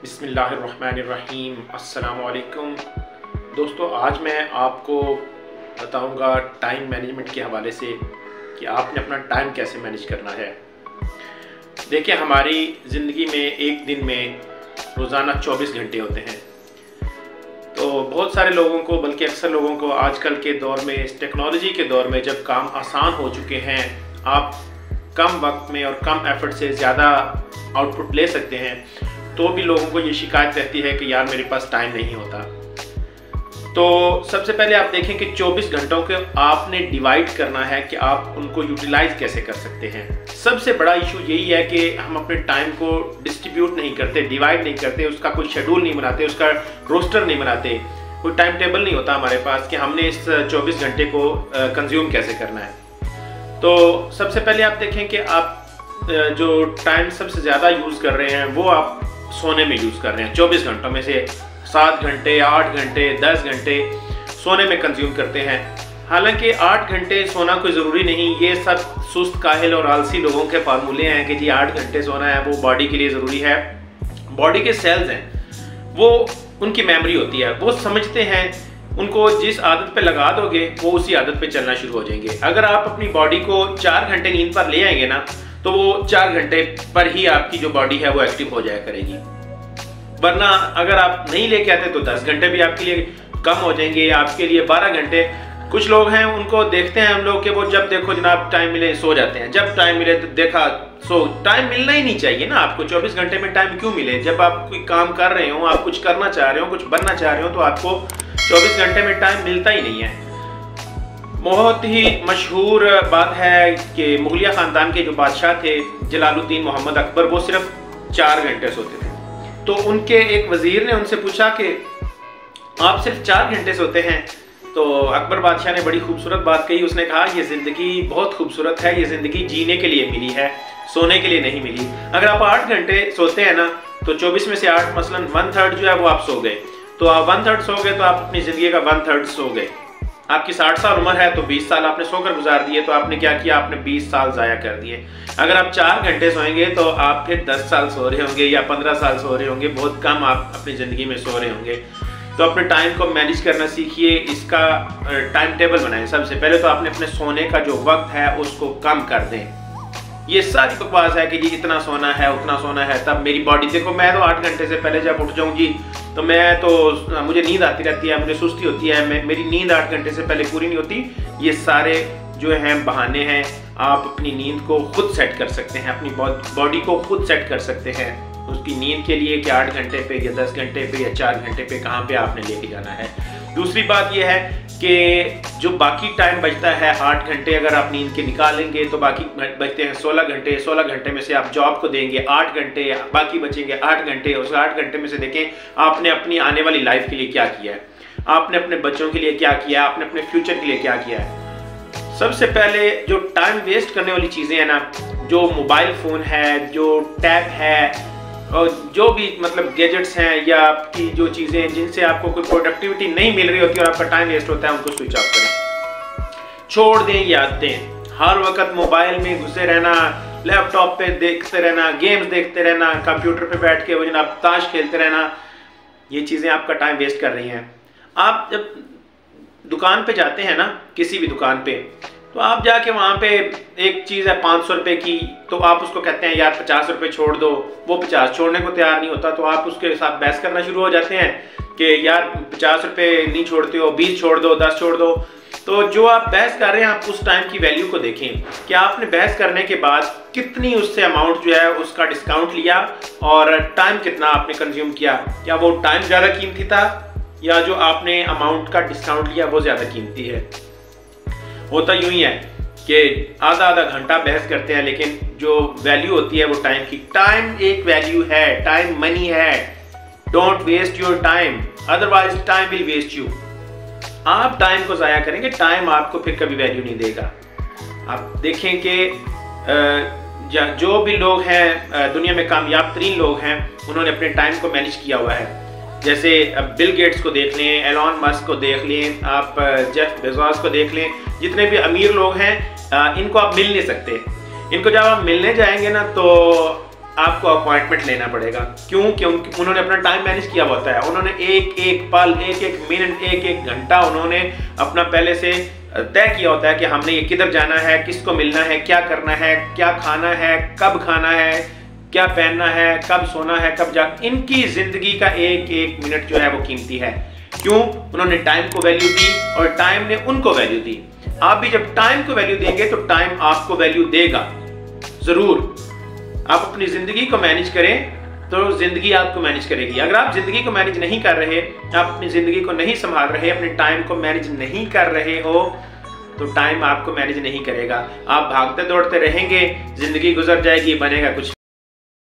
बिस्मिल्लाहिर्रहमानिर्रहीम। अस्सलाम वालेकुम दोस्तों, आज मैं आपको बताऊंगा टाइम मैनेजमेंट के हवाले से कि आपने अपना टाइम कैसे मैनेज करना है। देखिए, हमारी ज़िंदगी में एक दिन में रोज़ाना 24 घंटे होते हैं। तो बहुत सारे लोगों को, बल्कि अक्सर लोगों को आजकल के दौर में, इस टेक्नोलॉजी के दौर में जब काम आसान हो चुके हैं, आप कम वक्त में और कम एफर्ट से ज़्यादा आउटपुट ले सकते हैं, तो भी लोगों को ये शिकायत रहती है कि यार मेरे पास टाइम नहीं होता। तो सबसे पहले आप देखें कि 24 घंटों को आपने डिवाइड करना है कि आप उनको यूटिलाइज कैसे कर सकते हैं। सबसे बड़ा इशू यही है कि हम अपने टाइम को डिस्ट्रीब्यूट नहीं करते, डिवाइड नहीं करते, उसका कोई शेड्यूल नहीं बनाते, उसका रोस्टर नहीं बनाते, कोई टाइम टेबल नहीं होता हमारे पास कि हमने इस 24 घंटे को कंज्यूम कैसे करना है। तो सबसे पहले आप देखें कि आप जो टाइम सबसे ज़्यादा यूज़ कर रहे हैं वो आप सोने में यूज़ कर रहे हैं। 24 घंटों में से 7 घंटे, 8 घंटे, 10 घंटे सोने में कंज्यूम करते हैं। हालांकि 8 घंटे सोना कोई ज़रूरी नहीं, ये सब सुस्त, काहिल और आलसी लोगों के फार्मूले हैं कि जी 8 घंटे सोना है, वो बॉडी के लिए ज़रूरी है। बॉडी के सेल्स हैं, वो उनकी मेमोरी होती है, वो समझते हैं, उनको जिस आदत पे लगा दोगे वो उसी आदत पे चलना शुरू हो जाएंगे। अगर आप अपनी बॉडी को 4 घंटे नींद पर ले आएंगे ना, तो वो 4 घंटे पर ही आपकी जो बॉडी है वो एक्टिव हो जाया करेगी। वरना अगर आप नहीं लेके आते तो 10 घंटे भी आपके लिए कम हो जाएंगे, आपके लिए 12 घंटे। कुछ लोग हैं, उनको देखते हैं हम लोग कि वो जब देखो जनाब टाइम मिले सो जाते हैं, जब टाइम मिले तो देखा सो। टाइम मिलना ही नहीं चाहिए ना आपको। 24 घंटे में टाइम क्यों मिले? जब आप कोई काम कर रहे हो, आप कुछ करना चाह रहे हो, कुछ बनना चाह रहे हो, तो आपको 24 घंटे में टाइम मिलता ही नहीं है। बहुत ही मशहूर बात है कि मुगलिया ख़ानदान के जो बादशाह थे जलालुद्दीन मोहम्मद अकबर, वो सिर्फ 4 घंटे सोते थे। तो उनके एक वज़ीर ने उनसे पूछा कि आप सिर्फ 4 घंटे सोते हैं। तो अकबर बादशाह ने बड़ी खूबसूरत बात कही। उसने कहा ये ज़िंदगी बहुत खूबसूरत है, ये ज़िंदगी जीने के लिए मिली है, सोने के लिए नहीं मिली। अगर आप 8 घंटे सोते हैं ना, तो 24 में से 8 मसलन 1/3 जो है वो आप सो गए। तो आप 1/3 सो गए तो आप अपनी ज़िंदगी का 1/3 सो गए। आपकी 60 साल उम्र है तो 20 साल आपने सोकर गुजार दिए, तो आपने क्या किया? आपने 20 साल ज़ाया कर दिए। अगर आप 4 घंटे सोएंगे तो आप फिर 10 साल सो रहे होंगे या 15 साल सो रहे होंगे, बहुत कम आप अपनी ज़िंदगी में सो रहे होंगे। तो अपने टाइम को मैनेज करना सीखिए, इसका टाइम टेबल बनाएं। सबसे पहले तो आपने अपने सोने का जो वक्त है उसको कम कर दें। ये सारी बकवास है कि जी इतना सोना है, उतना सोना है, तब मेरी बॉडी, देखो मैं तो 8 घंटे से पहले जब उठ जाऊंगी तो मुझे नींद आती रहती है, मुझे सुस्ती होती है, मेरी नींद 8 घंटे से पहले पूरी नहीं होती। ये सारे जो हैं बहाने हैं। आप अपनी नींद को खुद सेट कर सकते हैं, अपनी बॉडी को खुद सेट कर सकते हैं उसकी नींद के लिए कि 8 घंटे पे या 10 घंटे पे या 4 घंटे पे कहाँ पे आपने लेके जाना है। दूसरी बात यह है कि जो बाकी टाइम बचता है 8 घंटे अगर आप नींद के निकालेंगे तो बाकी बचते हैं 16 घंटे। 16 घंटे में से आप जॉब को देंगे 8 घंटे, बाकी बचेंगे 8 घंटे। उस 8 घंटे में से देखें आपने अपनी आने वाली लाइफ के लिए क्या किया है, आपने अपने बच्चों के लिए क्या किया, आपने अपने फ्यूचर के लिए क्या किया है। सबसे पहले जो टाइम वेस्ट करने वाली चीज़ें हैं ना, जो मोबाइल फ़ोन है, जो टैब है, और जो भी मतलब गैजेट्स हैं या आपकी जो चीज़ें हैं जिनसे आपको कोई प्रोडक्टिविटी नहीं मिल रही होती और आपका टाइम वेस्ट होता है, उनको स्विच ऑफ करें, छोड़ दें ये आदतें। हर वक्त मोबाइल में घुसे रहना, लैपटॉप पे देखते रहना, गेम्स देखते रहना, कंप्यूटर पे बैठ के वो जनाब ताश खेलते रहना, ये चीज़ें आपका टाइम वेस्ट कर रही हैं। आप जब दुकान पे जाते हैं ना, किसी भी दुकान पे, तो आप जाके वहाँ पे एक चीज़ है 500 रुपये की, तो आप उसको कहते हैं यार 50 रुपये छोड़ दो। वो 50 छोड़ने को तैयार नहीं होता, तो आप उसके साथ बहस करना शुरू हो जाते हैं कि यार 50 रुपये नहीं छोड़ते हो, 20 छोड़ दो, 10 छोड़ दो। तो जो आप बहस कर रहे हैं, आप उस टाइम की वैल्यू को देखें कि आपने बहस करने के बाद कितनी उससे अमाउंट जो है उसका डिस्काउंट लिया और टाइम कितना आपने कंज्यूम किया। क्या वो टाइम ज़्यादा कीमती था या जो आपने अमाउंट का डिस्काउंट लिया वो ज़्यादा कीमती है? होता यूं ही है कि आधा आधा घंटा बहस करते हैं, लेकिन जो वैल्यू होती है वो टाइम की। टाइम एक वैल्यू है, टाइम मनी है। Don't waste your time, otherwise time will waste you. आप टाइम को ज़ाया करेंगे, टाइम आपको फिर कभी वैल्यू नहीं देगा। आप देखें कि जो भी लोग हैं दुनिया में कामयाब तरीन लोग हैं, उन्होंने अपने टाइम को मैनेज किया हुआ है। जैसे बिल गेट्स को देख लें, एलॉन मस्क को देख लें, आप जेफ बेजोस को देख लें, जितने भी अमीर लोग हैं इनको आप मिल नहीं सकते। इनको जब आप मिलने जाएंगे ना, तो आपको अपॉइंटमेंट लेना पड़ेगा। क्यों? क्योंकि उन्होंने अपना टाइम मैनेज किया होता है। उन्होंने एक एक पल, एक एक मिनट, एक एक घंटा उन्होंने अपना पहले से तय किया होता है कि हमने ये किधर जाना है, किसको मिलना है, क्या करना है, क्या खाना है, कब खाना है, क्या पहनना है, कब सोना है, कब इनकी जिंदगी का एक एक मिनट जो है वो कीमती है। क्यों? उन्होंने टाइम को वैल्यू दी और टाइम ने उनको वैल्यू दी। आप भी जब टाइम को वैल्यू देंगे तो टाइम आपको वैल्यू देगा जरूर। आप अपनी जिंदगी को मैनेज करें तो जिंदगी आपको मैनेज करेगी। अगर आप जिंदगी को मैनेज नहीं कर रहे, आप अपनी जिंदगी को नहीं संभाल रहे, अपने टाइम को मैनेज नहीं कर रहे हो, तो टाइम आपको मैनेज नहीं करेगा। आप भागते दौड़ते रहेंगे, जिंदगी गुजर जाएगी, बनेगा कुछ